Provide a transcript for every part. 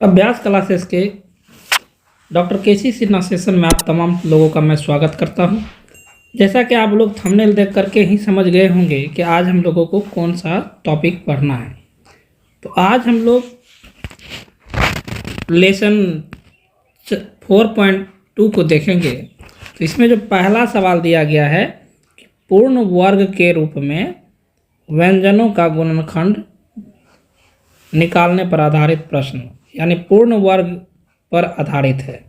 अभ्यास क्लासेस के डॉक्टर केसी सिन्हा सेशन में आप तमाम लोगों का मैं स्वागत करता हूं। जैसा कि आप लोग थंबनेल देख करके ही समझ गए होंगे कि आज हम लोगों को कौन सा टॉपिक पढ़ना है। तो आज हम लोग लेसन 4.2 को देखेंगे। तो इसमें जो पहला सवाल दिया गया है कि पूर्ण वर्ग के रूप में व्यंजनों का गुणनखंड निकालने पर आधारित प्रश्न, यानी पूर्ण वर्ग पर आधारित है।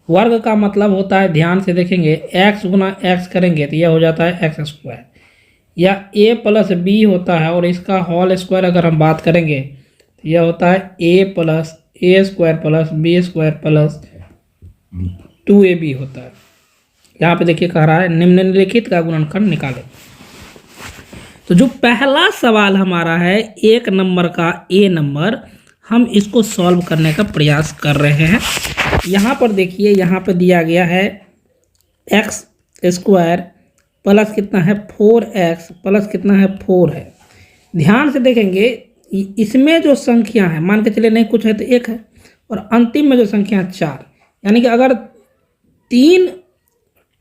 वर्ग का मतलब होता है, ध्यान से देखेंगे, x गुना x करेंगे तो यह हो जाता है एक्स स्क्वायर, या a प्लस बी होता है और इसका होल स्क्वायर अगर हम बात करेंगे तो यह होता है a plus a square plus b square plus 2ab होता है। यहाँ पे देखिए कह रहा है निम्नलिखित का गुणनखंड निकालें। तो जो पहला सवाल हमारा है 1 नंबर का a नंबर, हम इसको सॉल्व करने का प्रयास कर रहे हैं। यहाँ पर देखिए, यहाँ पे दिया गया है एक्स स्क्वायर प्लस कितना है 4x प्लस कितना है 4 है। ध्यान से देखेंगे, इसमें जो संख्या है, मान के चलिए नहीं कुछ है तो 1 है, और अंतिम में जो संख्या है 4, यानी कि अगर 3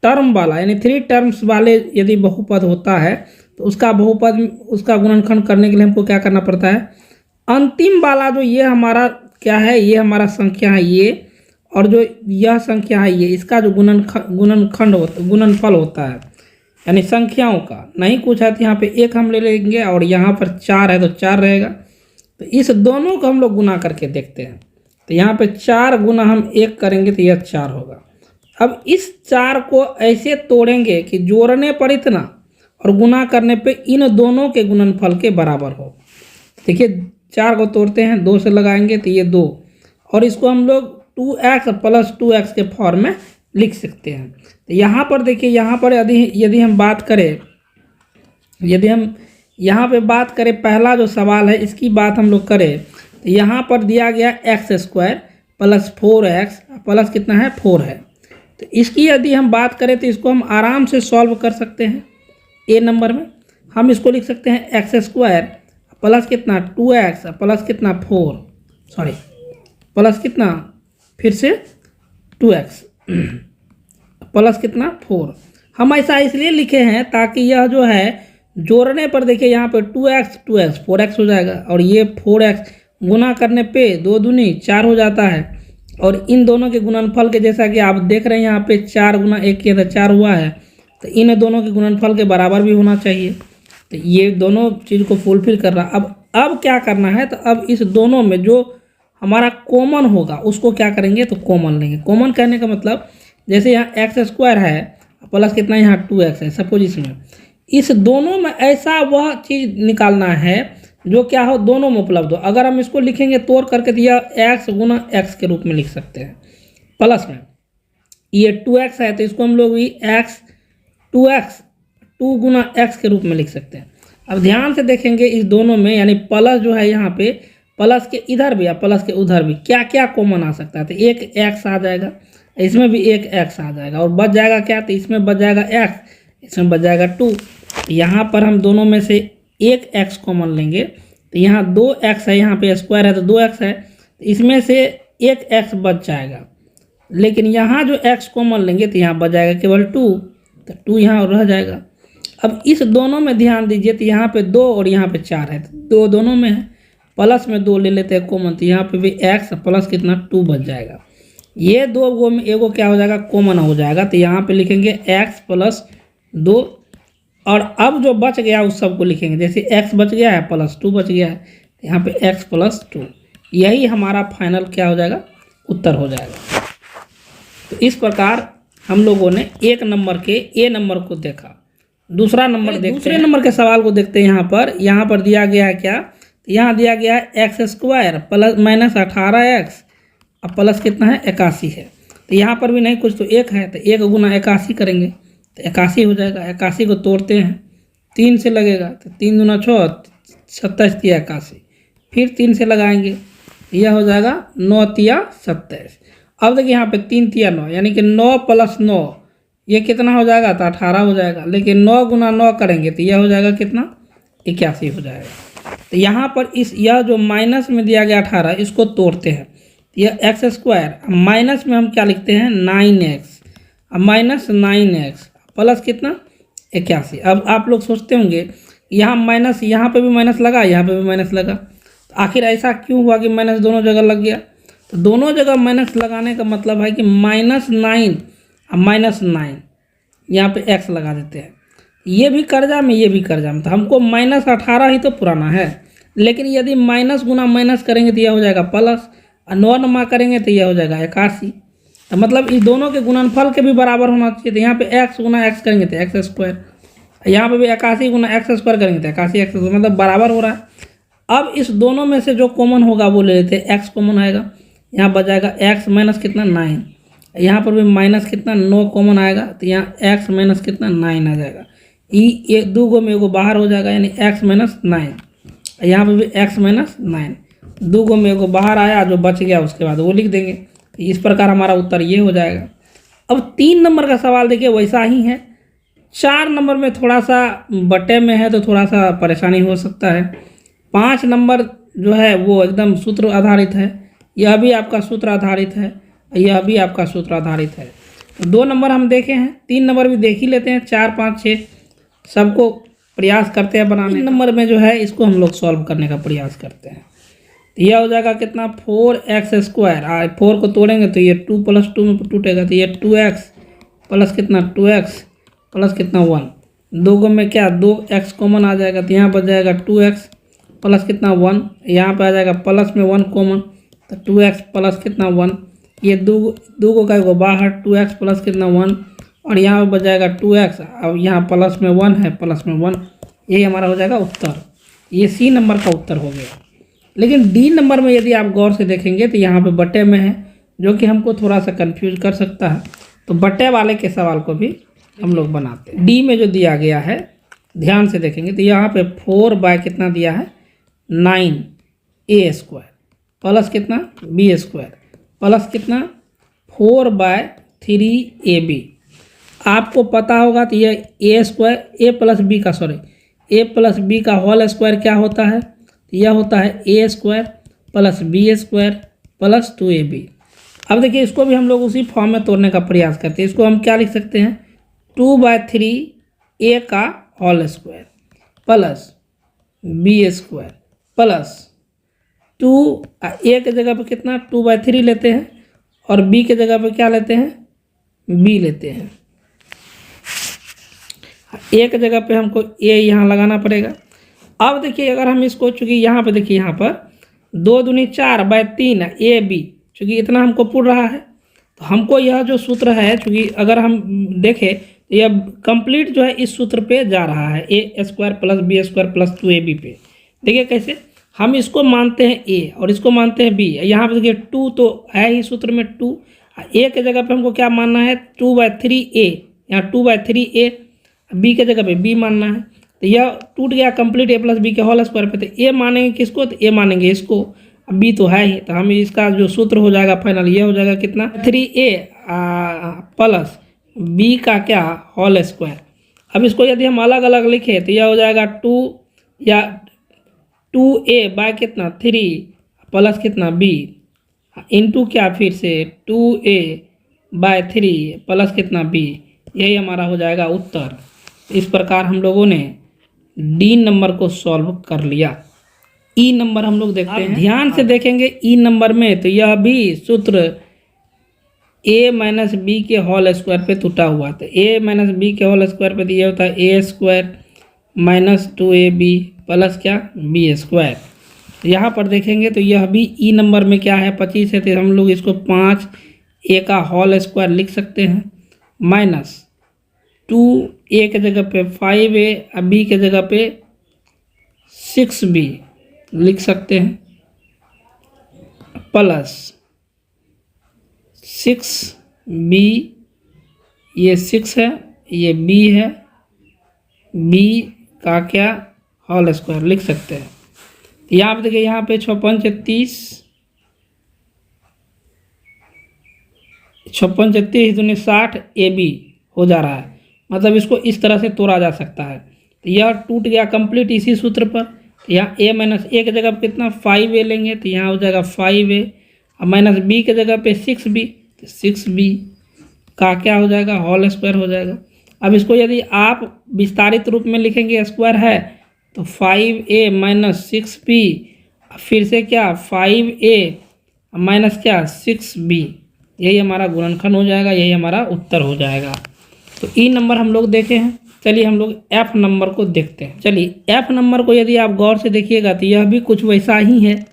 टर्म वाला यानी 3 टर्म्स वाले यदि बहुपद होता है तो उसका बहुपद, उसका गुणनखंड करने के लिए हमको क्या करना पड़ता है, अंतिम वाला जो ये हमारा क्या है, ये हमारा संख्या है ये, और जो यह संख्या है ये, इसका जो गुणनफल होता है, यानी संख्याओं का, नहीं कुछ है तो यहाँ पे 1 हम ले लेंगे और यहाँ पर 4 है तो 4 रहेगा। तो इस दोनों को हम लोग गुना करके देखते हैं। तो यहाँ पे 4 गुना हम 1 करेंगे तो यह 4 होगा। अब इस 4 को ऐसे तोड़ेंगे कि जोड़ने पर इतना और गुना करने पे इन दोनों के गुणनफल के बराबर हो। देखिए 4 को तोड़ते हैं, 2 से लगाएंगे तो ये 2, और इसको हम लोग 2x प्लस 2x के फॉर्म में लिख सकते हैं। तो यहाँ पर देखिए, यहाँ पर यदि हम बात करें, यदि हम यहाँ पे बात करें, पहला जो सवाल है इसकी बात हम लोग करें तो यहाँ पर दिया गया x square plus 4x plus कितना है 4 है। तो इसकी यदि हम बात करें तो इसको हम आराम से सॉल्व कर सकते हैं। ए नंबर में हम इसको लिख सकते हैं एक्स स्क्वायर प्लस कितना 2x प्लस कितना 4, सॉरी प्लस कितना फिर से 2x प्लस कितना 4। हम ऐसा इसलिए लिखे हैं ताकि यह जो है जोड़ने पर देखिए यहाँ पे 2x 4x हो जाएगा, और ये 4x गुना करने पे 2 दूनी 4 हो जाता है, और इन दोनों के गुणनफल के, जैसा कि आप देख रहे हैं यहाँ पे 4 गुना 1 किया था 4 हुआ है, तो इन दोनों के गुणनफल के बराबर भी होना चाहिए। तो ये दोनों चीज़ को फुलफिल कर रहा। अब क्या करना है, तो अब इस दोनों में जो हमारा कॉमन होगा उसको क्या करेंगे, तो कॉमन लेंगे। कॉमन कहने का मतलब, जैसे यहाँ एक्स स्क्वायर है प्लस कितना यहाँ 2x है, सपोज इसमें, इस दोनों में ऐसा वह चीज़ निकालना है जो क्या हो, दोनों में उपलब्ध हो। अगर हम इसको लिखेंगे तोड़ करके तो यह x गुना x के रूप में लिख सकते हैं। प्लस में ये 2x है तो इसको हम लोग भी x 2 गुना x के रूप में लिख सकते हैं। अब ध्यान से देखेंगे इस दोनों में, यानी प्लस जो है यहाँ पे, प्लस के इधर भी या प्लस के उधर भी क्या क्या कॉमन आ सकता है, तो एक x आ जाएगा, इसमें भी एक x आ जाएगा, और बच जाएगा क्या, तो इसमें बच जाएगा x, इसमें बच जाएगा 2। यहाँ पर हम दोनों में से एक x कॉमन लेंगे तो यहाँ 2x है, यहाँ पे स्क्वायर है तो 2x है, तो इसमें से एक x बच जाएगा। लेकिन यहाँ जो x कॉमन लेंगे तो यहाँ बच जाएगा केवल 2, तो 2 यहाँ रह जाएगा। अब इस दोनों में ध्यान दीजिए, तो यहाँ पे 2 और यहाँ पे 4 है, तो दोनों में है, प्लस में 2 ले लेते हैं कॉमन, तो यहाँ पे भी x प्लस कितना 2 बच जाएगा। ये 2 गो में एगो क्या हो जाएगा, कॉमन हो जाएगा, तो यहाँ पे लिखेंगे x प्लस 2, और अब जो बच गया उस सब को लिखेंगे, जैसे x बच गया है प्लस 2 बच गया है, तो यहाँ पे x प्लस 2, यही हमारा फाइनल क्या हो जाएगा, उत्तर हो जाएगा। तो इस प्रकार हम लोगों ने 1 नंबर के ए नंबर को देखा। दूसरा नंबर देखते हैं, दूसरे नंबर के सवाल को देखते हैं। यहाँ पर दिया गया है क्या, तो यहाँ दिया गया है x square plus minus 18x अब प्लस कितना है 81 है। तो यहाँ पर भी नहीं कुछ तो 1 है, तो 1 गुना 81 करेंगे तो 81 हो जाएगा। 81 को तोड़ते हैं, 3 से लगेगा, तो 3 दूना 6, 27 तिया 81, फिर 3 से लगाएंगे, यह हो जाएगा 9 तिया 27। अब देखिए यहाँ पे 3 तिया 9, यानी कि 9 प्लस 9 ये कितना हो जाएगा, तो 18 हो जाएगा। लेकिन 9 गुना 9 करेंगे तो यह हो जाएगा कितना, 81 हो जाएगा। तो यहाँ पर यह जो माइनस में दिया गया 18, इसको तोड़ते हैं, यह एक्स स्क्वायर, माइनस में हम क्या लिखते हैं 9x, अब माइनस 9x प्लस कितना 81। अब आप लोग सोचते होंगे यहाँ माइनस, यहाँ पे भी माइनस लगा, यहाँ पे भी माइनस लगा, तो आखिर ऐसा क्यों हुआ कि माइनस दोनों जगह लग गया? तो दोनों जगह माइनस लगाने का मतलब है कि -9 और -9 यहाँ पे x लगा देते हैं। ये भी कर्जा में, ये भी कर्जा में, तो हमको -18 ही तो पुराना है, लेकिन यदि माइनस गुना माइनस करेंगे तो यह हो जाएगा प्लस, और 9 नमा करेंगे तो यह हो जाएगा 81। तो मतलब इस दोनों के गुणनफल के भी बराबर होना चाहिए। तो यहाँ पे x गुना x करेंगे तो एक्स स्क्वायर, यहाँ पे भी 81 गुना एक्स स्क्वायर करेंगे तो 81 x, मतलब बराबर हो रहा है। अब इस दोनों में से जो कॉमन होगा वो ले लेते हैं, x कॉमन आएगा, यहाँ बच जाएगा x माइनस कितना 9, यहाँ पर भी माइनस कितना 9 कॉमन आएगा, तो यहाँ x माइनस कितना 9 आ जाएगा। ये दो गो में एगो बाहर हो जाएगा, यानी x माइनस 9, यहाँ पर भी x माइनस 9, दो गो में एगो बाहर आया, जो बच गया उसके बाद वो लिख देंगे। इस प्रकार हमारा उत्तर ये हो जाएगा। अब 3 नंबर का सवाल देखिए वैसा ही है। 4 नंबर में थोड़ा सा बटे में है तो थोड़ा सा परेशानी हो सकता है। 5 नंबर जो है वो एकदम सूत्र आधारित है, यह भी आपका सूत्र आधारित है, यह भी आपका सूत्र आधारित है। तो 2 नंबर हम देखे हैं, 3 नंबर भी देख ही लेते हैं, 4, 5, 6 सबको प्रयास करते हैं बनाने। 3 नंबर में जो है इसको हम लोग सॉल्व करने का प्रयास करते हैं। तो यह हो जाएगा कितना 4x स्क्वायर, 4 को तोड़ेंगे तो ये 2 + 2 में टूटेगा, तो ये 2x प्लस कितना 2x प्लस कितना 1, दो गो में क्या 2x कॉमन आ जाएगा, तो यहाँ बच जाएगा 2x प्लस कितना 1, यहाँ पे आ जाएगा प्लस में 1 कॉमन, तो 2x प्लस कितना 1, ये दो गो का एगो बाहर 2x प्लस कितना 1, और यहाँ पे बच जाएगा 2x, अब यहाँ प्लस में 1 है, प्लस में 1, यही हमारा हो जाएगा उत्तर। ये C नंबर का उत्तर हो गया। लेकिन D नंबर में यदि आप गौर से देखेंगे तो यहाँ पे बटे में है, जो कि हमको थोड़ा सा कंफ्यूज कर सकता है, तो बटे वाले के सवाल को भी हम लोग बनाते हैं। D में जो दिया गया है ध्यान से देखेंगे तो यहाँ पे 4 बाय कितना दिया है 9a स्क्वायर प्लस कितना b स्क्वायर प्लस कितना 4 बाय 3ab। आपको पता होगा तो ये a square a plus b का होल स्क्वायर क्या होता है, तो यह होता है a square plus b square plus 2ab। अब देखिए इसको भी हम लोग उसी फॉर्म में तोड़ने का प्रयास करते हैं। इसको हम क्या लिख सकते हैं 2/3 a का whole square plus b square plus 2, a के जगह पे कितना 2/3 लेते हैं, और b के जगह पे क्या लेते हैं b लेते हैं। a के जगह पे हमको a यहाँ लगाना पड़ेगा। अब देखिए अगर हम इसको, चूँकि यहाँ पे देखिए यहाँ पर 2 दूनी 4/3 ab, चूँकि इतना हमको पुर रहा है, तो हमको यह जो सूत्र है, चूँकि अगर हम देखें तो यह कंप्लीट जो है इस सूत्र पे जा रहा है, a square plus b square plus 2ab पे। देखिए कैसे हम इसको मानते हैं a और इसको मानते हैं b। यहाँ पे देखिए 2 तो है ही सूत्र में 2, a के जगह पे हमको क्या मानना है 2/3a, यहाँ 2/3a, b के जगह पे b मानना है। तो यह टूट गया कंप्लीट a प्लस बी के होल स्क्वायर पे, तो a मानेंगे किसको, तो a मानेंगे इसको, b तो है ही, तो हम इसका जो सूत्र हो जाएगा फाइनल ये हो जाएगा कितना 3a प्लस b का क्या होल स्क्वायर। अब इसको यदि हम अलग अलग लिखें तो यह हो जाएगा 2a बाय कितना 3 प्लस कितना b इंटू क्या फिर से 2a बाय 3 प्लस कितना b, यही हमारा हो जाएगा उत्तर। इस प्रकार हम लोगों ने डी नंबर को सॉल्व कर लिया। ई नंबर हम लोग देखते हैं, ध्यान से देखेंगे ई नंबर में तो यह भी सूत्र a माइनस बी के होल स्क्वायर पे टूटा हुआ था। a माइनस बी के होल स्क्वायर पे दिया होता है a square minus 2ab plus क्या b स्क्वायर। यहाँ पर देखेंगे तो यह भी ई नंबर में क्या है 25 है, तो हम लोग इसको 5a का होल स्क्वायर लिख सकते हैं माइनस 2a के जगह पे 5a और b के जगह पे 6b लिख सकते हैं प्लस 6b, ये 6 है ये b है, b का क्या होल स्क्वायर लिख सकते हैं। यहाँ पे देखिए यहाँ पे 56 30 56 30 दूनी 60 ab हो जा रहा है, मतलब इसको इस तरह से तोड़ा जा सकता है। तो यह टूट गया कंप्लीट इसी सूत्र पर। तो यहाँ a माइनस a की जगह पर कितना 5a लेंगे, तो यहाँ हो जाएगा 5a अब माइनस बी के जगह पे 6b, तो 6b का क्या हो जाएगा, होल स्क्वायर हो जाएगा। अब इसको यदि आप विस्तारित रूप में लिखेंगे, स्क्वायर है तो 5a माइनस 6b, फिर से क्या 5a माइनस क्या 6b, यही हमारा गुणनखंड हो जाएगा, यही हमारा उत्तर हो जाएगा। तो ई नंबर हम लोग देखे हैं। चलिए हम लोग एफ नंबर को देखते हैं। चलिए एफ नंबर को यदि आप गौर से देखिएगा तो यह भी कुछ वैसा ही है,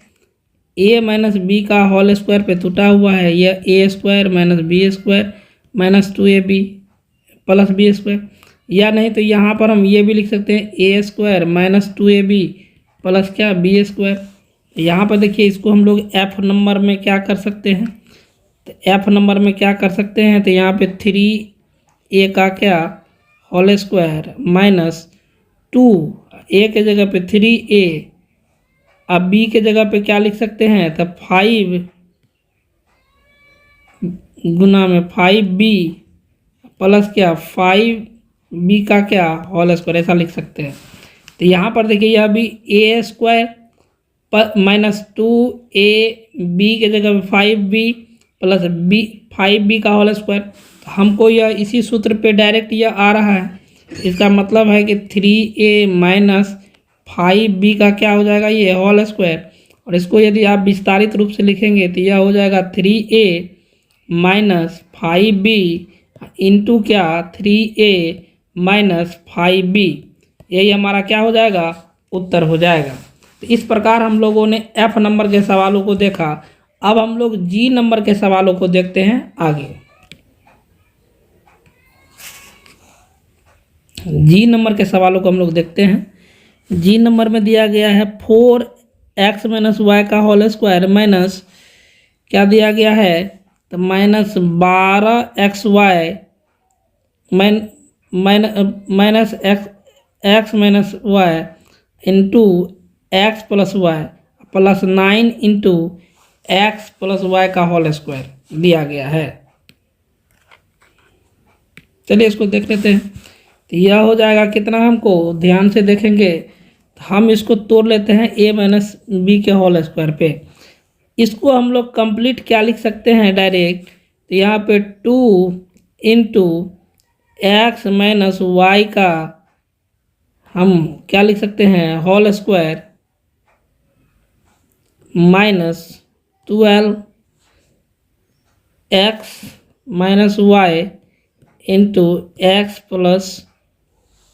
a माइनस बी का होल स्क्वायर पे टूटा हुआ है। यह a square minus b square minus 2ab plus b square, या नहीं तो यहाँ पर हम ये भी लिख सकते हैं a square minus 2ab plus क्या बी स्क्वायर। यहाँ पर देखिए इसको हम लोग एफ नंबर में क्या कर सकते हैं, तो एफ नंबर में क्या कर सकते हैं, तो यहाँ पे 3a का क्या होल स्क्वायर माइनस 2a के जगह पे 3a, अब b के जगह पे क्या लिख सकते हैं, तो 5 गुना में 5b प्लस क्या 5b का क्या होल स्क्वायर, ऐसा लिख सकते हैं। तो यहाँ पर देखिए यह भी a स्क्वायर माइनस 2ab के जगह पे 5b प्लस b 5b का होल स्क्वायर। तो हमको यह इसी सूत्र पे डायरेक्ट यह आ रहा है, इसका मतलब है कि 3a माइनस 5b का क्या हो जाएगा, ये होल स्क्वायर। और इसको यदि आप विस्तारित रूप से लिखेंगे तो यह हो जाएगा 3a माइनस 5b इंटू क्या 3a माइनस 5b, यही हमारा क्या हो जाएगा, उत्तर हो जाएगा। तो इस प्रकार हम लोगों ने एफ नंबर के सवालों को देखा। अब हम लोग जी नंबर के सवालों को देखते हैं आगे। जी नंबर के सवालों को हम लोग देखते हैं। जी नंबर में दिया गया है 4x माइनस वाई का होल स्क्वायर माइनस क्या दिया गया है, तो minus 12xy minus x minus y into x plus y plus 9 into x plus y का होल स्क्वायर दिया गया है। चलिए इसको देख लेते हैं। तो यह हो जाएगा कितना, हमको ध्यान से देखेंगे तो हम इसको तोड़ लेते हैं a माइनस बी के होल स्क्वायर पे। इसको हम लोग कंप्लीट क्या लिख सकते हैं डायरेक्ट, तो यहाँ पे 2 इंटू एक्स माइनस वाई का हम क्या लिख सकते हैं, whole square minus 12 x minus y into x plus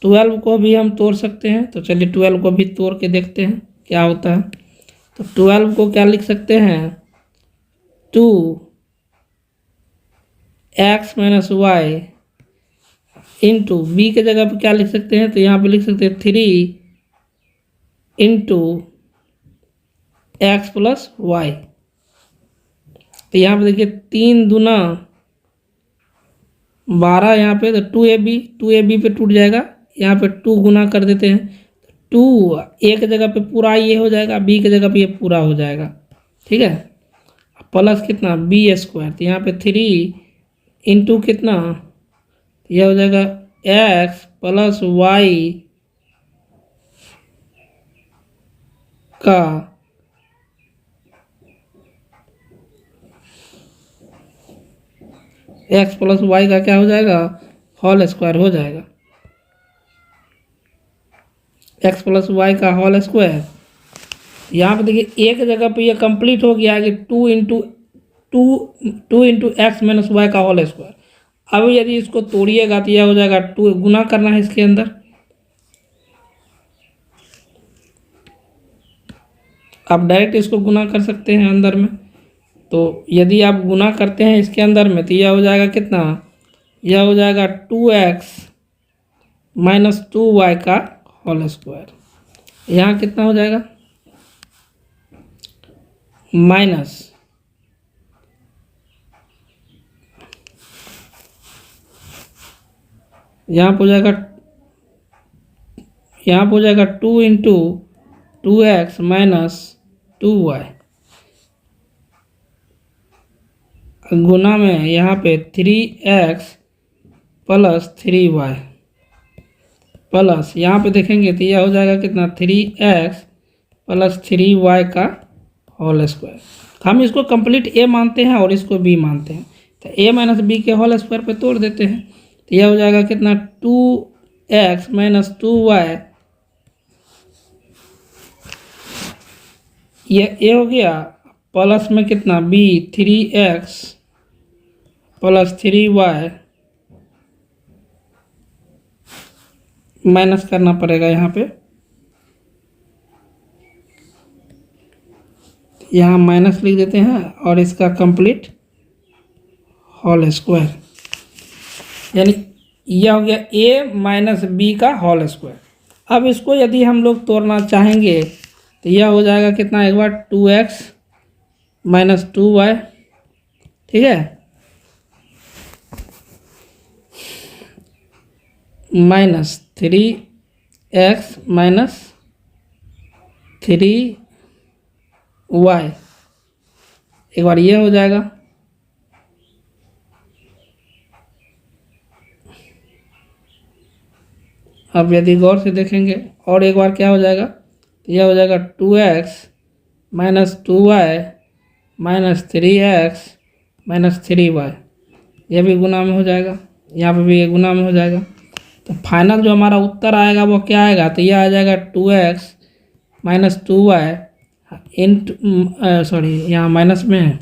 12 को भी हम तोड़ सकते हैं। तो चलिए 12 को भी तोड़ के देखते हैं क्या होता है। तो 12 को क्या लिख सकते हैं, 2 x minus y into b के जगह पे क्या लिख सकते हैं, तो यहाँ पे लिख सकते हैं 3 इंटू एक्स प्लस वाई। तो यहाँ पे देखिए 3 दूना 12, यहाँ पे तो 2ab पे टूट जाएगा, यहाँ पे 2 गुना कर देते हैं, 2 a के जगह पे पूरा ये हो जाएगा, b के जगह पे ये पूरा हो जाएगा, ठीक है। प्लस कितना b स्क्वायर, तो यहाँ पे 3 इंटू कितना, यह हो जाएगा x प्लस वाई का x प्लस वाई का क्या हो जाएगा, होल स्क्वायर हो जाएगा। x प्लस वाई का होल स्क्वायर, यहाँ पे देखिए एक जगह पे ये कंप्लीट हो गया कि 2 इंटू एक्स माइनस वाई का होल स्क्वायर। अब यदि इसको तोड़िएगा तो यह हो जाएगा 2, गुना करना है इसके अंदर, आप डायरेक्ट इसको गुना कर सकते हैं अंदर में। तो यदि आप गुना करते हैं इसके अंदर में तो यह हो जाएगा कितना, यह हो जाएगा 2x माइनस 2y का होल स्क्वायर। यहाँ कितना हो जाएगा, माइनस यहाँ पर हो जाएगा 2 इंटू 2x माइनस 2y गुना में यहाँ पे 3x प्लस 3y प्लस यहाँ पे देखेंगे तो यह हो जाएगा कितना 3x प्लस 3y का होल स्क्वायर। हम इसको कंप्लीट ए मानते हैं और इसको बी मानते हैं, तो ए माइनस बी के होल स्क्वायर पे तोड़ देते हैं, तो यह हो जाएगा कितना 2x माइनस 2y, ये ए हो गया, प्लस में कितना b 3x plus 3y, minus करना पड़ेगा यहाँ पे, यहाँ माइनस लिख देते हैं और इसका कंप्लीट होल स्क्वायर, यानी यह हो गया a माइनस बी का होल स्क्वायर। अब इसको यदि हम लोग तोड़ना चाहेंगे तो यह हो जाएगा कितना, एक बार 2x माइनस 2y, ठीक है, माइनस 3x माइनस 3y, एक बार ये हो जाएगा, अब यदि गौर से देखेंगे और एक बार क्या हो जाएगा, तो यह हो जाएगा 2x minus 2y minus 3x minus 3y, यह भी गुना में हो जाएगा, यहाँ पे भी ये गुना में हो जाएगा। तो फाइनल जो हमारा उत्तर आएगा वो क्या आएगा, तो यह आ जाएगा 2x minus 2y into, sorry यहाँ माइनस में है,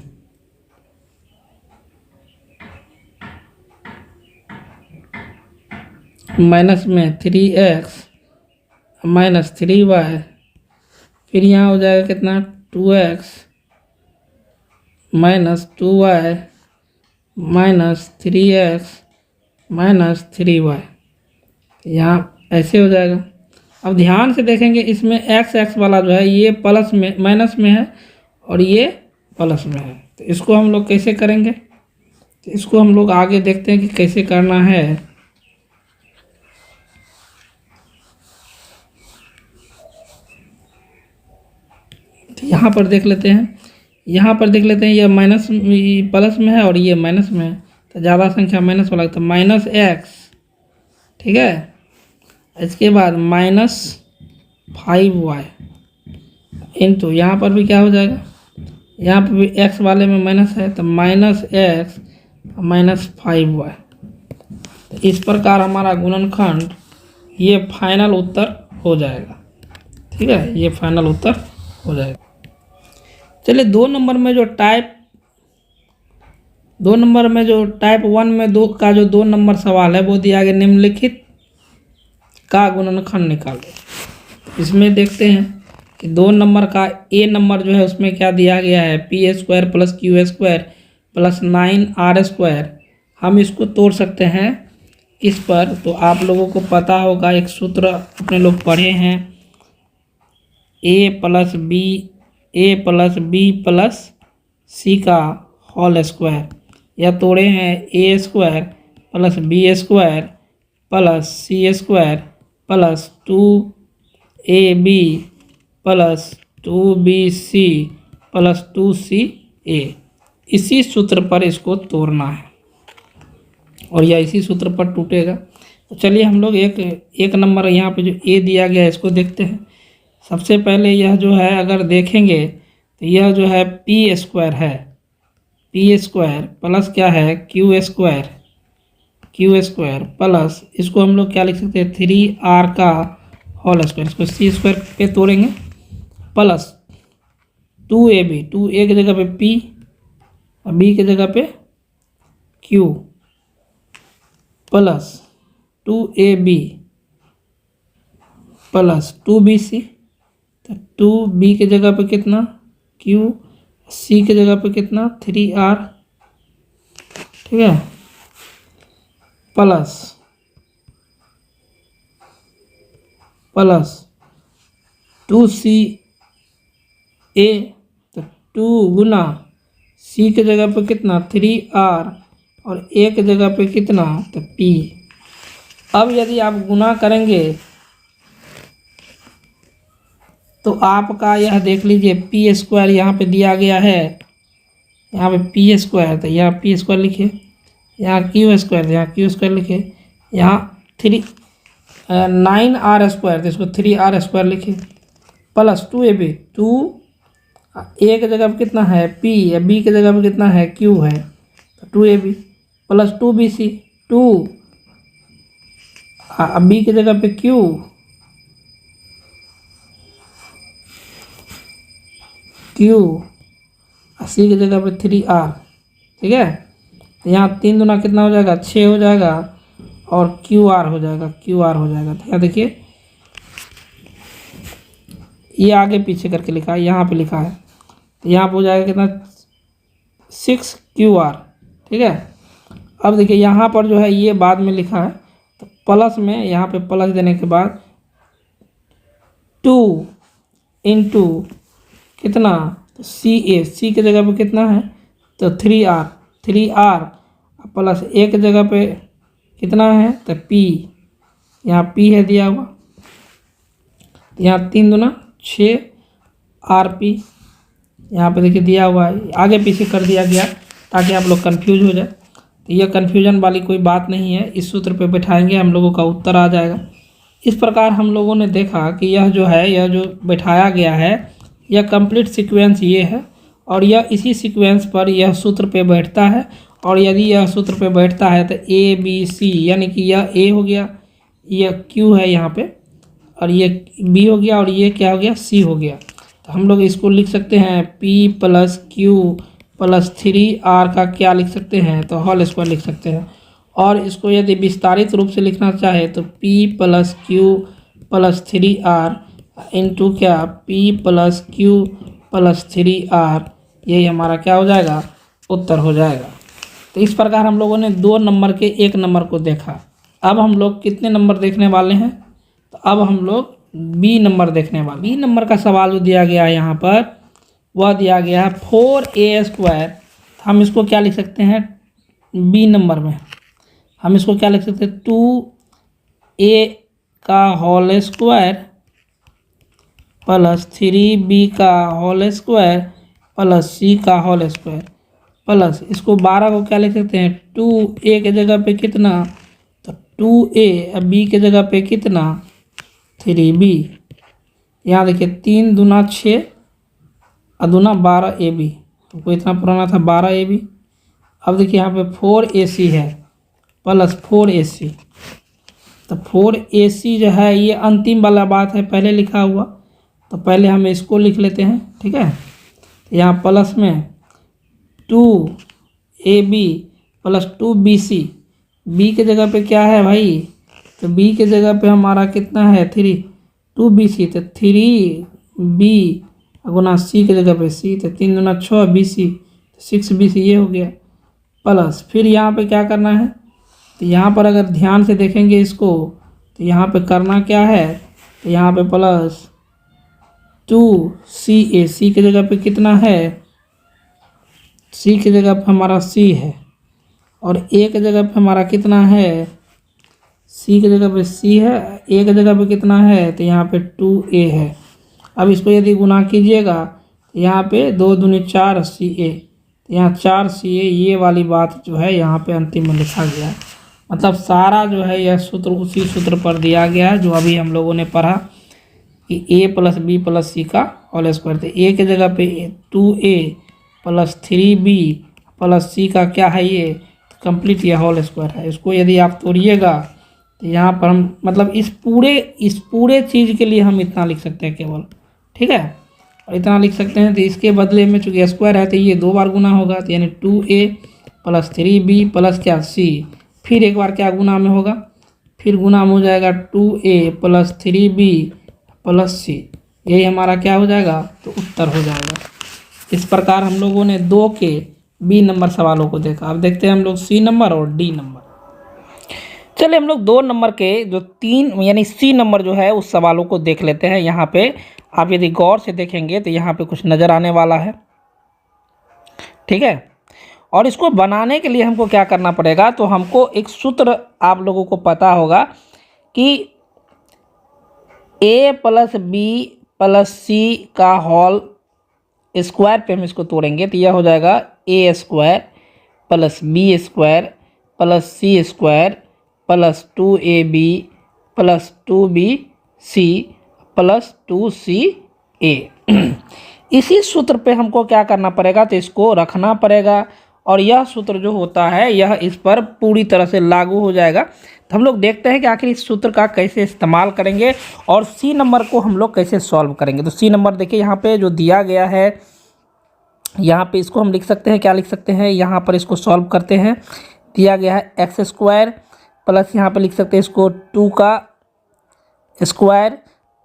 माइनस में 3x माइनस 3y, फिर यहाँ हो जाएगा कितना 2x minus 2y minus 3x minus 3y, यहाँ ऐसे हो जाएगा। अब ध्यान से देखेंगे इसमें x वाला जो है ये प्लस में माइनस में है और ये प्लस में है, तो इसको हम लोग कैसे करेंगे, तो इसको हम लोग आगे देखते हैं कि कैसे करना है। तो यहाँ पर देख लेते हैं, यहाँ पर देख लेते हैं ये माइनस प्लस में है और ये माइनस में है, तो ज़्यादा संख्या माइनस वाला, तो माइनस x, ठीक है, इसके बाद माइनस 5y इंटू, यहाँ पर भी क्या हो जाएगा, यहाँ पर भी x वाले में माइनस है, तो माइनस x माइनस 5y। तो इस प्रकार हमारा गुणनखंड ये फाइनल उत्तर हो जाएगा, ठीक है, ये फाइनल उत्तर हो जाएगा। चलिए 2 नंबर में जो टाइप 1 में दो का जो 2 नंबर सवाल है वो दिया गया, निम्नलिखित का गुणनखंड निकालो। इसमें देखते हैं कि 2 नंबर का ए नंबर जो है उसमें क्या दिया गया है, P square plus Q square plus 9r square. हम इसको तोड़ सकते हैं किस पर, तो आप लोगों को पता होगा, एक सूत्र अपने लोग पढ़े हैं, a plus b plus c का होल स्क्वायर, या तोड़े हैं a square plus b square plus c square plus 2ab plus 2bc plus 2ca। इसी सूत्र पर इसको तोड़ना है और यह इसी सूत्र पर टूटेगा। तो चलिए हम लोग एक नंबर यहाँ पे जो ए दिया गया है इसको देखते हैं। सबसे पहले यह जो है अगर देखेंगे तो यह जो है पी स्क्वायर है, पी स्क्वायर प्लस क्या है क्यू स्क्वायर प्लस, इसको हम लोग क्या लिख सकते हैं 3r का होल स्क्वायर, इसको सी स्क्वायर पे तोड़ेंगे, प्लस 2ab, 2a की जगह पे p और b की जगह पे q, plus 2ab plus 2bc, तो 2b की जगह पे कितना q, c की जगह पे कितना 3r, ठीक है, प्लस 2ca, तो 2 गुना c की जगह पे कितना 3r और a की जगह पे कितना तो p। अब यदि आप गुना करेंगे तो आपका यह देख लीजिए पी स्क्वायर यहाँ पे दिया गया है, यहाँ पे पी स्क्वायर, तो यहाँ पी स्क्वायर लिखिए, यहाँ क्यू स्क्वायर, यहाँ क्यू स्क्वायर लिखिए, यहाँ 9r स्क्वायर, तो इसको 3r स्क्वायर लिखिए, प्लस 2ab, 2 ए की जगह पे कितना है पी, या बी की जगह पे कितना है क्यू है, तो 2ab प्लस 2bc, 2 बी की जगह पे क्यू, सी की जगह पे 3r। ठीक है, तो यहाँ 3 दूना कितना हो जाएगा 6 हो जाएगा, और QR हो जाएगा, QR हो जाएगा। तो यहाँ देखिए ये आगे पीछे करके लिखा है, यहाँ पे लिखा है, तो यहाँ पे हो जाएगा कितना 6QR। ठीक है, अब देखिए यहाँ पर जो है ये बाद में लिखा है, तो प्लस में यहाँ पे प्लस देने के बाद 2 इंटू कितना, तो CA, सी की जगह पे कितना है तो 3R प्लस ए की जगह पे कितना है तो P, यहाँ P है दिया हुआ, तो यहाँ 3 दूना 6 RP, यहाँ पे देखिए दिया हुआ है, आगे पीछे कर दिया गया ताकि आप लोग कंफ्यूज हो जाए। तो यह कन्फ्यूजन वाली कोई बात नहीं है, इस सूत्र पे बैठाएंगे हम लोगों का उत्तर आ जाएगा। इस प्रकार हम लोगों ने देखा कि यह जो है, यह जो बैठाया गया है, यह कंप्लीट सीक्वेंस ये है, और यह इसी सीक्वेंस पर यह सूत्र पे बैठता है। और यदि यह सूत्र पे बैठता है तो ABC, यानी कि यह A हो गया, यह Q है यहाँ पे, और ये B हो गया, और ये क्या हो गया C हो गया। तो हम लोग इसको लिख सकते हैं P plus Q plus 3R का क्या लिख सकते हैं तो होल स्क्वायर लिख सकते हैं। और इसको यदि विस्तारित रूप से लिखना चाहे तो P plus Q plus 3R into क्या P plus Q plus 3R, यही हमारा क्या हो जाएगा उत्तर हो जाएगा। तो इस प्रकार हम लोगों ने 2 नंबर के 1 नंबर को देखा। अब हम लोग कितने नंबर देखने वाले हैं, तो अब हम लोग B नंबर देखने वाले। B नंबर का सवाल जो दिया गया है यहाँ पर, वह दिया गया है 4a²। हम इसको क्या लिख सकते हैं B नंबर में, हम इसको क्या लिख सकते हैं 2a का होल स्क्वायर प्लस 3b का होल स्क्वायर प्लस c का होल स्क्वायर प्लस इसको 12 को क्या लिख सकते हैं 2a के जगह पे कितना तो 2a, अब b के जगह पे कितना 3b। यहाँ देखिए 3 दूना 6 और दूना 12ab, हमको इतना पुराना था 12ab। अब देखिए यहाँ पे 4ac है प्लस 4ac, तो 4ac जो है ये अंतिम वाला बात है, पहले लिखा हुआ, तो पहले हम इसको लिख लेते हैं। ठीक है, तो यहाँ प्लस में 2ab प्लस 2bc, b के जगह पे क्या है भाई तो b के जगह पे हमारा कितना है 2bc, तो 3b गुना c के जगह पे c, तो 3 दूना 6bc, तो 6bc ये हो गया। प्लस फिर यहाँ पे क्या करना है, तो यहाँ पर अगर ध्यान से देखेंगे इसको, तो यहाँ पे करना क्या है, तो यहाँ पे प्लस 2ca, c की जगह पे कितना है c की जगह पे हमारा c है, और a की जगह पे हमारा कितना है c की जगह पे c है, a की जगह पे कितना है तो यहाँ पे 2a है। अब इसको यदि गुना कीजिएगा तो यहाँ पे 2 दूनी 4ca, तो यहाँ 4ca, ये वाली बात जो है यहाँ पे अंतिम में लिखा गया है। मतलब सारा जो है यह सूत्र उसी सूत्र पर दिया गया है जो अभी हम लोगों ने पढ़ा कि a plus b plus c का होल स्क्वायर। तो a की जगह पे 2a plus 3b plus c का क्या है ये कंप्लीट ये होल स्क्वायर है। इसको यदि आप तोड़िएगा तो यहाँ पर हम मतलब इस पूरे चीज़ के लिए हम इतना लिख सकते हैं केवल। ठीक है, और इतना लिख सकते हैं, तो इसके बदले में चूँकि स्क्वायर है तो ये 2 बार गुना होगा, तो यानी 2a प्लस 3b प्लस क्या c, फिर एक बार क्या गुना में होगा, फिर गुना में हो जाएगा 2a plus 3b plus c, यही हमारा क्या हो जाएगा तो उत्तर हो जाएगा। इस प्रकार हम लोगों ने 2 के B नंबर सवालों को देखा। अब देखते हैं हम लोग C नंबर और D नंबर। चलिए हम लोग 2 नंबर के जो 3 यानी C नंबर जो है उस सवालों को देख लेते हैं। यहाँ पे आप यदि गौर से देखेंगे तो यहाँ पे कुछ नज़र आने वाला है। ठीक है, और इसको बनाने के लिए हमको क्या करना पड़ेगा, तो हमको एक सूत्र आप लोगों को पता होगा कि a plus b plus c का होल स्क्वायर पे हम इसको तोड़ेंगे तो यह हो जाएगा a² plus b² plus c² plus 2ab plus 2bc plus 2ca। इसी सूत्र पे हमको क्या करना पड़ेगा, तो इसको रखना पड़ेगा और यह सूत्र जो होता है यह इस पर पूरी तरह से लागू हो जाएगा। तो हम लोग देखते हैं कि आखिर इस सूत्र का कैसे इस्तेमाल करेंगे और सी नंबर को हम लोग कैसे सॉल्व करेंगे। तो सी नंबर देखिए यहाँ पे जो दिया गया है, यहाँ पे इसको हम लिख सकते हैं, क्या लिख सकते हैं, यहाँ पर इसको सॉल्व करते हैं। दिया गया है एक्स स्क्वायर प्लस यहाँ पे लिख सकते हैं इसको 2 का स्क्वायर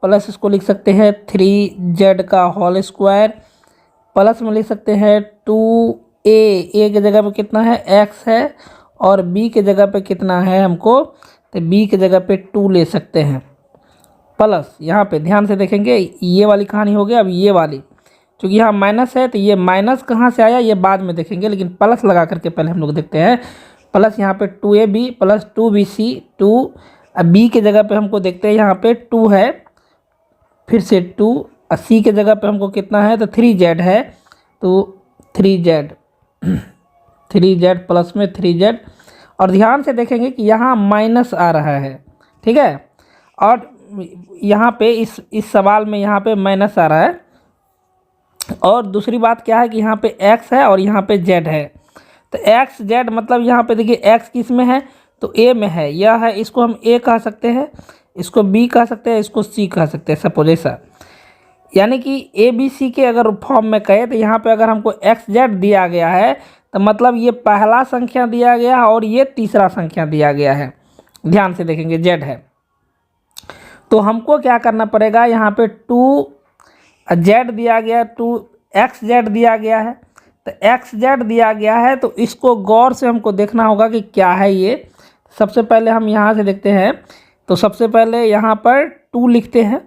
प्लस इसको लिख सकते हैं 3z का होल स्क्वायर प्लस में लिख सकते हैं 2a, ए के जगह पे कितना है x है और b के जगह पे कितना है हमको, तो b के जगह पे 2 ले सकते हैं प्लस यहाँ पे ध्यान से देखेंगे ये वाली कहानी हो गई। अब ये वाली क्योंकि यहाँ माइनस है तो ये माइनस कहाँ से आया ये बाद में देखेंगे, लेकिन प्लस लगा करके पहले हम लोग देखते हैं। प्लस यहाँ पे 2ab प्लस 2bc 2, अब b के जगह पे हमको देखते हैं यहाँ पे 2 है, फिर से 2, c के जगह पे हमको कितना है तो 3z है, तो 3z प्लस में 3z। और ध्यान से देखेंगे कि यहाँ माइनस आ रहा है, ठीक है, और यहाँ पे इस सवाल में यहाँ पे माइनस आ रहा है। और दूसरी बात क्या है कि यहाँ पे x है और यहाँ पे z है, तो x z मतलब यहाँ पे देखिए x किस में है तो a में है, यह है, इसको हम a कह सकते हैं, इसको b कह सकते हैं, इसको c कह सकते हैं, सपोज ऐसा। यानी कि a b c के अगर फॉर्म में कहे तो यहाँ पे अगर हमको x z दिया गया है तो मतलब ये पहला संख्या दिया गया है और ये तीसरा संख्या दिया गया है। ध्यान से देखेंगे z है, तो हमको क्या करना पड़ेगा, यहाँ पे 2z दिया गया, 2xz दिया गया है, तो xz दिया गया है तो इसको गौर से हमको देखना होगा कि क्या है ये। सबसे पहले हम यहाँ से देखते हैं, तो सबसे पहले यहाँ पर 2 लिखते हैं,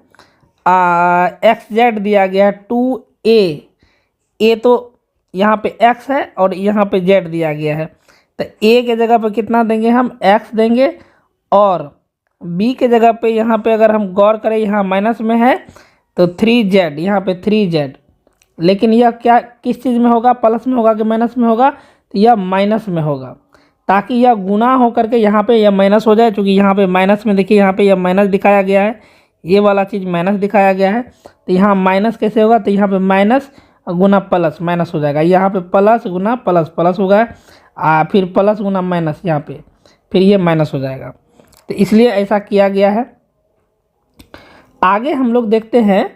xz दिया गया है 2a, a तो यहाँ पे x है और यहाँ पे z दिया गया है, तो a के जगह पे कितना देंगे हम x देंगे, और b के जगह पे यहाँ पे अगर हम गौर करें यहाँ माइनस में है तो 3z, यहाँ पे 3z, लेकिन यह क्या किस चीज़ में होगा, प्लस में होगा कि माइनस में होगा, तो यह माइनस में होगा, ताकि यह गुना हो करके यहाँ पे यह माइनस हो जाए। क्योंकि यहाँ पे माइनस में देखिए यहाँ पे यह माइनस दिखाया गया है, ये वाला चीज़ माइनस दिखाया गया है, तो यहाँ माइनस कैसे होगा, तो यहाँ पे माइनस गुना प्लस माइनस हो जाएगा, यहाँ पे प्लस गुना प्लस प्लस होगा, फिर प्लस गुना माइनस, यहाँ पे फिर ये माइनस हो जाएगा, तो इसलिए ऐसा किया गया है। आगे हम लोग देखते हैं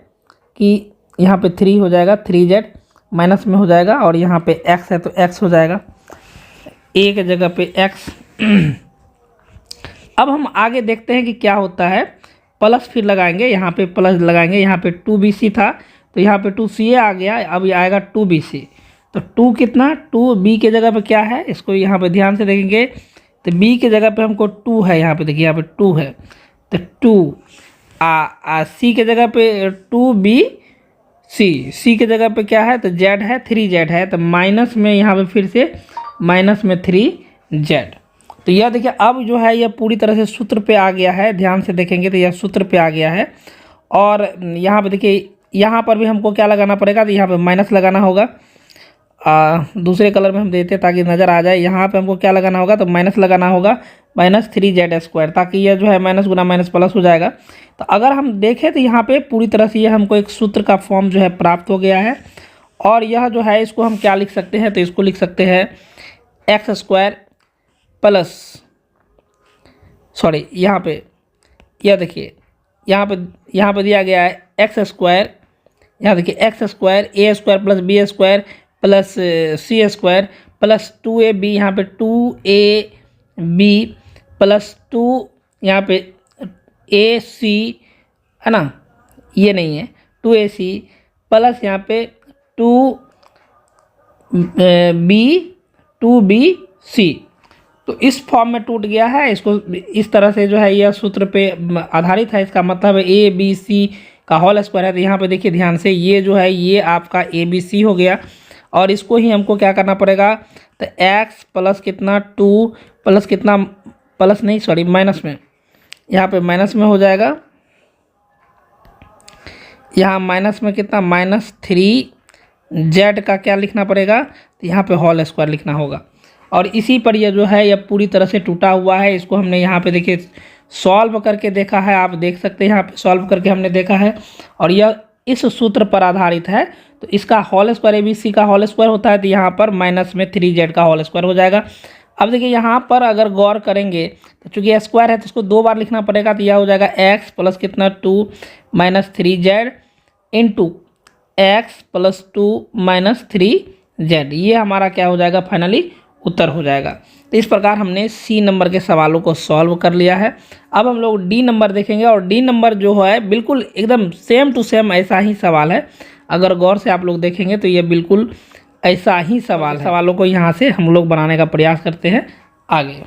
कि यहाँ पे 3 हो जाएगा, 3z माइनस में हो जाएगा, और यहाँ पे x है तो x हो जाएगा, a के जगह पे x। अब हम आगे देखते हैं कि क्या होता है, प्लस फिर लगाएंगे, यहाँ पे प्लस लगाएंगे, यहाँ पे 2bc था तो यहाँ पे 2ca आ गया, अब ये आएगा 2bc, तो 2 कितना, 2b के जगह पे क्या है, इसको यहाँ पे ध्यान से देखेंगे तो b के जगह पे हमको 2 है, यहाँ पे देखिए यहाँ पे 2 है, तो 2 c के जगह पे 2bc के जगह पे क्या है तो z है, 3z है, तो माइनस में यहाँ पे फिर से माइनस में 3z। तो यह देखिए अब जो है यह पूरी तरह से सूत्र पे आ गया है, ध्यान से देखेंगे तो यह सूत्र पे आ गया है। और यहाँ पे देखिए यहाँ पर भी हमको क्या लगाना पड़ेगा, तो यहाँ पे माइनस लगाना होगा, दूसरे कलर में हम देते हैं ताकि नज़र आ जाए। यहाँ पे हमको क्या लगाना होगा, तो माइनस लगाना होगा, माइनस 3z स्क्वायर, ताकि यह जो है माइनस गुना माइनस प्लस हो जाएगा। तो अगर हम देखें तो यहाँ पे पूरी तरह से यह हमको एक सूत्र का फॉर्म जो है प्राप्त हो गया है। और यह जो है इसको हम क्या लिख सकते हैं, तो इसको लिख सकते हैं एक्स स्क्वायर प्लस, सॉरी यहाँ पे यह देखिए यहाँ पे दिया गया है एक्स स्क्वायर, यहाँ देखिए x square a square plus b square plus c square plus 2ab, यहाँ पे 2ab प्लस 2 यहाँ पे ac है ना, ये नहीं है 2ac प्लस यहाँ पे 2bc, तो इस फॉर्म में टूट गया है। इसको इस तरह से जो है यह सूत्र पे आधारित है, इसका मतलब है ए बी सी का होल स्क्वायर है। तो यहाँ पे देखिए ध्यान से ये जो है ये आपका ए बी सी हो गया, और इसको ही हमको क्या करना पड़ेगा, तो x प्लस कितना 2 प्लस कितना, प्लस नहीं सॉरी माइनस में, यहाँ पे माइनस में हो जाएगा, यहाँ माइनस में कितना माइनस 3z का क्या लिखना पड़ेगा, तो यहाँ पे होल स्क्वायर लिखना होगा। और इसी पर यह जो है यह पूरी तरह से टूटा हुआ है। इसको हमने यहाँ पे देखिए सॉल्व करके देखा है, आप देख सकते हैं यहाँ पे सॉल्व करके हमने देखा है, और यह इस सूत्र पर आधारित है। तो इसका होल स्क्वायर ABC का होल स्क्वायर होता है, तो यहाँ पर माइनस में 3z का होल स्क्वायर हो जाएगा। अब देखिए यहाँ पर अगर गौर करेंगे तो चूंकि यह स्क्वायर है तो इसको 2 बार लिखना पड़ेगा, तो यह हो जाएगा x प्लस कितना 2 minus 3z into x plus 2 minus 3z। ये हमारा क्या हो जाएगा, फाइनली उत्तर हो जाएगा। तो इस प्रकार हमने C नंबर के सवालों को सॉल्व कर लिया है। अब हम लोग D नंबर देखेंगे, और D नंबर जो है बिल्कुल एकदम सेम टू सेम ऐसा ही सवाल है। अगर गौर से आप लोग देखेंगे तो ये बिल्कुल ऐसा ही सवाल है। सवालों को यहाँ से हम लोग बनाने का प्रयास करते हैं आगे।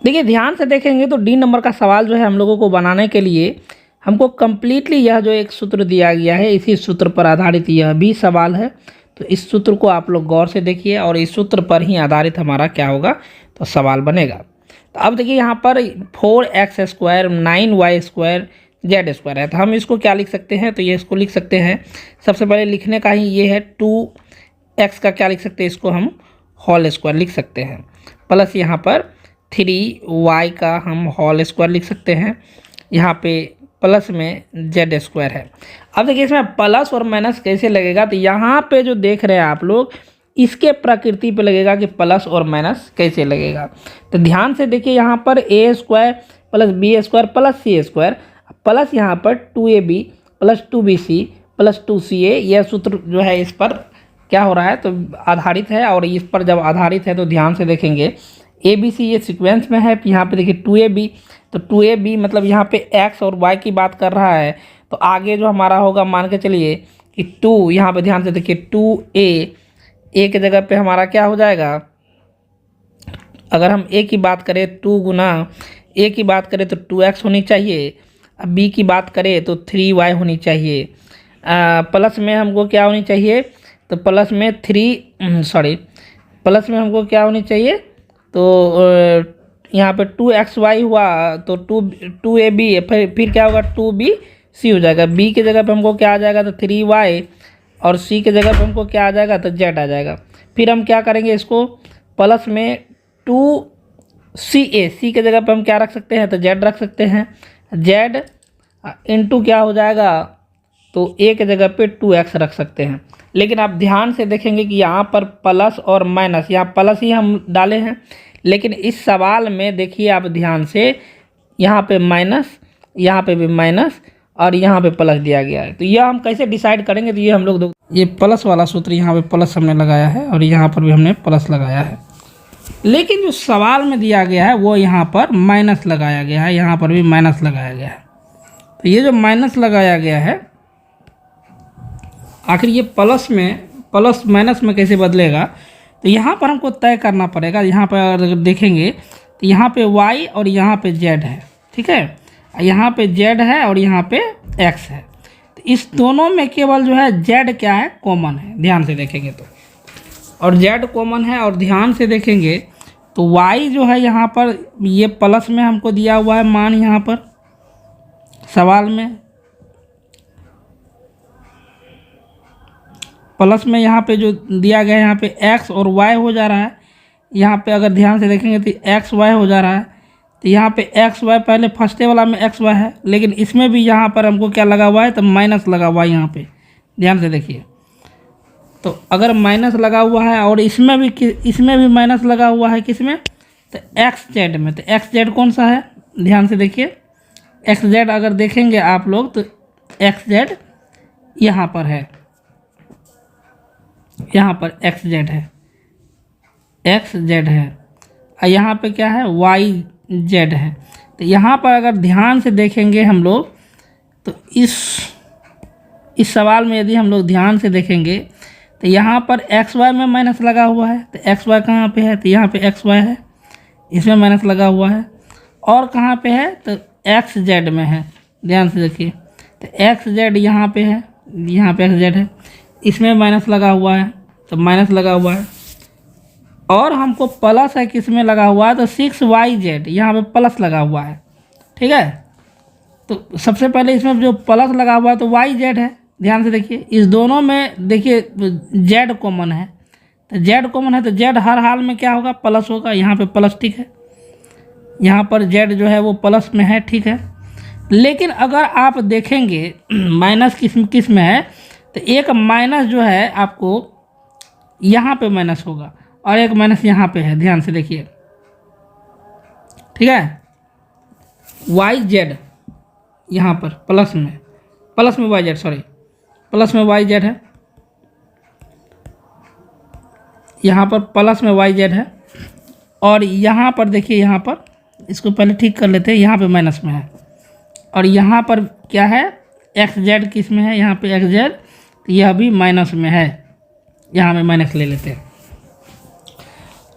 देखिए ध्यान से देखेंगे तो D नंबर का सवाल जो है हम लोगों को बनाने के लिए हमको कम्प्लीटली यह जो एक सूत्र दिया गया है, इसी सूत्र पर आधारित यह भी सवाल है। तो इस सूत्र को आप लोग गौर से देखिए, और इस सूत्र पर ही आधारित हमारा क्या होगा, तो सवाल बनेगा। तो अब देखिए यहाँ पर 4x square 9y square z square है, तो हम इसको क्या लिख सकते हैं, तो ये इसको लिख सकते हैं, सबसे पहले लिखने का ही ये है 2x का क्या लिख सकते हैं, इसको हम होल स्क्वायर लिख सकते हैं, प्लस यहाँ पर 3y का हम होल स्क्वायर लिख सकते हैं, यहाँ पे प्लस में z स्क्वायर है। अब देखिए इसमें प्लस और माइनस कैसे लगेगा, तो यहाँ पे जो देख रहे हैं आप लोग, इसके प्रकृति पे लगेगा कि प्लस और माइनस कैसे लगेगा। तो ध्यान से देखिए यहाँ पर a square plus b square plus c square plus यहाँ पर 2ab plus 2bc plus 2ca, यह सूत्र जो है इस पर क्या हो रहा है, तो आधारित है। और इस पर जब आधारित है तो ध्यान से देखेंगे ABC ये सीक्वेंस में है, यहाँ पे देखिए 2ab, तो 2ab मतलब यहाँ पे x और y की बात कर रहा है। तो आगे जो हमारा होगा, मान के चलिए कि 2, यहाँ पे ध्यान से देखिए 2a की जगह पे हमारा क्या हो जाएगा, अगर हम a की बात करें 2 गुना a की बात करें तो 2x होनी चाहिए, अब b की बात करें तो 3y होनी चाहिए, प्लस में हमको क्या होनी चाहिए, तो प्लस में प्लस में हमको क्या होनी चाहिए, तो यहाँ पे 2xy हुआ, तो 2ab फिर क्या होगा 2bc हो जाएगा, b की जगह पे हमको क्या आ जाएगा, तो 3y, और c की जगह पे हमको क्या आ जाएगा, तो z आ जाएगा। फिर हम क्या करेंगे, इसको प्लस में 2ca, c की जगह पे हम क्या रख सकते हैं, तो z रख सकते हैं, z इंटू क्या हो जाएगा, तो a की जगह पे 2x रख सकते हैं। लेकिन आप ध्यान से देखेंगे कि यहाँ पर प्लस और माइनस, यहाँ प्लस ही हम डाले हैं, लेकिन इस सवाल में देखिए आप ध्यान से, यहाँ पे माइनस, यहाँ पे भी माइनस, और यहाँ पे प्लस दिया गया है। तो यह हम कैसे डिसाइड करेंगे, तो ये हम लोग ये प्लस वाला सूत्र यहाँ पे प्लस हमने लगाया है, और यहाँ पर भी हमने प्लस लगाया है, लेकिन जो सवाल में दिया गया है वो यहाँ पर माइनस लगाया गया है, यहाँ पर भी माइनस लगाया गया है। तो ये जो माइनस लगाया गया है, आखिर ये प्लस माइनस में कैसे बदलेगा, तो यहाँ पर हमको तय करना पड़ेगा। यहाँ पर अगर देखेंगे तो यहाँ पे y और यहाँ पे z है, ठीक है, यहाँ पे z है और यहाँ पे x है, तो इस दोनों में केवल जो है z क्या है, कॉमन है, ध्यान से देखेंगे तो, और z कॉमन है। और ध्यान से देखेंगे तो y जो है यहाँ पर ये प्लस में हमको दिया हुआ है मान, यहाँ पर सवाल में प्लस में यहाँ पे जो दिया गया है, यहाँ पे x और y हो जा रहा है, यहाँ पे अगर ध्यान से देखेंगे तो x y हो जा रहा है, तो यहाँ पे x y पहले फर्स्ट वाला में x y है, लेकिन इसमें भी यहाँ पर हमको क्या लगा हुआ है, तो माइनस लगा हुआ है। यहाँ पे ध्यान से देखिए, तो अगर माइनस लगा हुआ है और इसमें भी माइनस लगा हुआ है, किस में, तो एक्स जेड में, तो एक्स जेड कौन सा है, ध्यान से देखिए, एक्स जेड अगर देखेंगे आप लोग तो एक्स जेड यहाँ पर है, यहाँ पर एक्स जेड है, एक्स जेड है, और यहाँ पे क्या है, वाई जेड है। तो यहाँ पर अगर ध्यान से देखेंगे हम लोग तो इस सवाल में यदि हम लोग ध्यान से देखेंगे तो यहाँ पर एक्स वाई में माइनस लगा हुआ है, तो एक्स वाई कहाँ पे है, तो यहाँ पे एक्स वाई है, इसमें माइनस लगा हुआ है, और कहाँ पे है, तो एक्स जेड में है, ध्यान से देखिए, तो एक्स जेड यहाँ पे है, यहाँ पे एक्स जेड है, इसमें माइनस लगा हुआ है, तो माइनस लगा हुआ है, और हमको प्लस है किस में लगा हुआ है, तो 6YZ यहाँ पे प्लस लगा हुआ है, ठीक है। तो सबसे पहले इसमें जो प्लस लगा हुआ है तो YZ है, ध्यान से देखिए, इस दोनों में देखिए Z कॉमन है, तो Z कॉमन है तो Z हर हाल में क्या होगा, प्लस होगा, यहाँ पे प्लस, ठीक है, यहाँ पर Z जो है वो प्लस में है, ठीक है। लेकिन अगर आप देखेंगे माइनस किस में है, तो एक माइनस जो है आपको यहाँ पे माइनस होगा और एक माइनस यहाँ पे है, ध्यान से देखिए, ठीक है। वाई जेड यहाँ पर प्लस में वाई जेड, सॉरी प्लस में वाई जेड है, यहाँ पर प्लस में वाई जेड है, और यहाँ पर देखिए, यहाँ पर इसको पहले ठीक कर लेते हैं, यहाँ पे माइनस में है, और यहाँ पर क्या है, एक्स जेड किस में है, यहाँ पे एक्स जेड, तो यह भी माइनस में है, यहाँ में माइनस ले लेते हैं।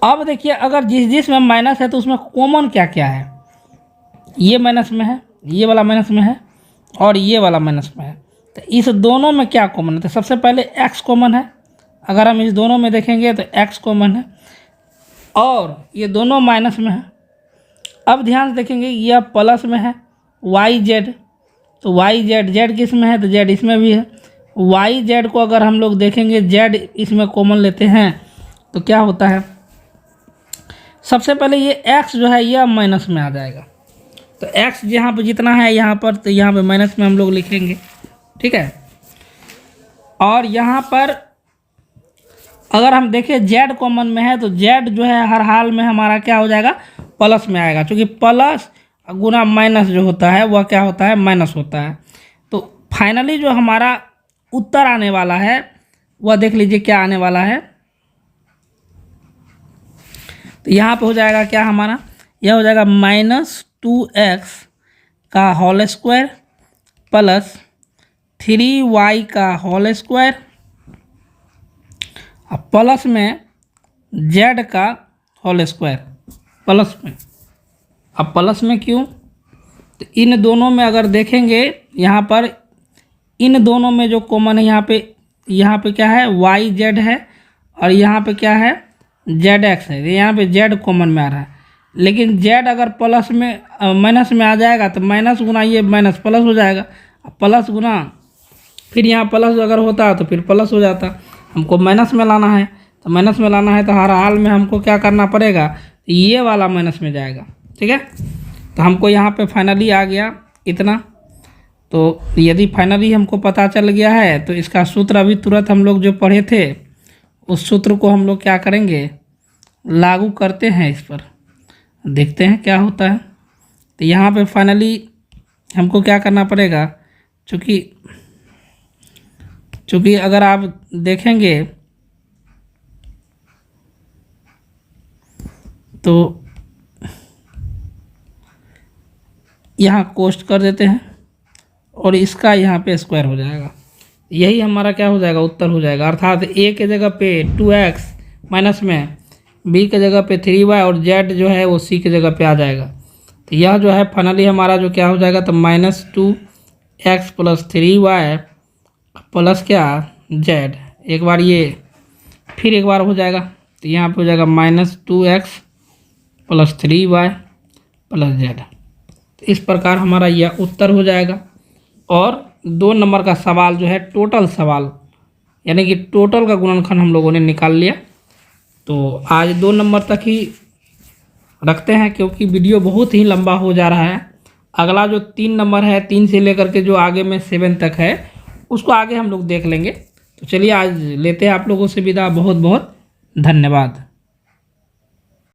अब देखिए, अगर जिस में माइनस है तो उसमें कॉमन क्या क्या है, ये माइनस में है, ये वाला माइनस में है, और ये वाला माइनस में है। तो इस दोनों में क्या कॉमन है, तो सबसे पहले एक्स कॉमन है। अगर हम इस दोनों में देखेंगे तो एक्स कॉमन है, और ये दोनों माइनस में है। अब ध्यान से देखेंगे, यह प्लस में है वाई जेड, तो वाई जेड, जेड किस में है, तो जेड इसमें भी है। वाई जेड को अगर हम लोग देखेंगे, जेड इसमें कॉमन लेते हैं तो क्या होता है, सबसे पहले ये एक्स जो है यह माइनस में आ जाएगा। तो एक्स यहाँ पर जितना है यहाँ पर, तो यहाँ पे माइनस में हम लोग लिखेंगे, ठीक है। और यहाँ पर अगर हम देखें जेड कॉमन में है, तो जेड जो है हर हाल में हमारा क्या हो जाएगा, प्लस में आएगा, क्योंकि प्लस गुना माइनस जो होता है वह क्या होता है, माइनस होता है। तो फाइनली जो हमारा उत्तर आने वाला है वह देख लीजिए क्या आने वाला है। तो यहाँ पे हो जाएगा क्या हमारा, यह हो जाएगा -2x का होल स्क्वायर प्लस 3y का होल स्क्वायर, प्लस में z का होल स्क्वायर, प्लस में। अब प्लस में क्यों, तो इन दोनों में अगर देखेंगे, यहाँ पर इन दोनों में जो कॉमन है, यहाँ पे क्या है, वाई जेड है, और यहाँ पे क्या है, जेड एक्स है। यहाँ पे जेड कॉमन में आ रहा है, लेकिन जेड अगर प्लस में माइनस में आ जाएगा तो माइनस गुना ये माइनस प्लस हो जाएगा, प्लस गुना फिर यहाँ प्लस अगर होता तो फिर प्लस हो जाता। हमको माइनस में लाना है, तो माइनस में लाना है तो हर हाल में हमको क्या करना पड़ेगा, तो ये वाला माइनस में जाएगा, ठीक है। तो हमको यहाँ पे फाइनली आ गया इतना। तो यदि फाइनली हमको पता चल गया है तो इसका सूत्र अभी तुरंत हम लोग जो पढ़े थे उस सूत्र को हम लोग क्या करेंगे, लागू करते हैं इस पर, देखते हैं क्या होता है। तो यहाँ पे फाइनली हमको क्या करना पड़ेगा, चूँकि अगर आप देखेंगे तो यहाँ कोष्ट कर देते हैं और इसका यहाँ पे स्क्वायर हो जाएगा, यही हमारा क्या हो जाएगा, उत्तर हो जाएगा। अर्थात a के जगह पे 2x माइनस में, b के जगह पे 3y और z जो है वो c के जगह पे आ जाएगा। तो यह जो है फाइनली हमारा जो क्या हो जाएगा, तो -2x प्लस 3y प्लस क्या z, एक बार ये फिर एक बार हो जाएगा, तो यहाँ पे हो जाएगा -2x plus 3y plus z। इस प्रकार हमारा यह उत्तर हो जाएगा। और 2 नंबर का सवाल जो है टोटल सवाल, यानी कि टोटल का गुणनखंड हम लोगों ने निकाल लिया। तो आज 2 नंबर तक ही रखते हैं, क्योंकि वीडियो बहुत ही लंबा हो जा रहा है। अगला जो 3 नंबर है, 3 से लेकर के जो आगे में 7 तक है, उसको आगे हम लोग देख लेंगे। तो चलिए आज लेते हैं आप लोगों से विदा। बहुत बहुत धन्यवाद।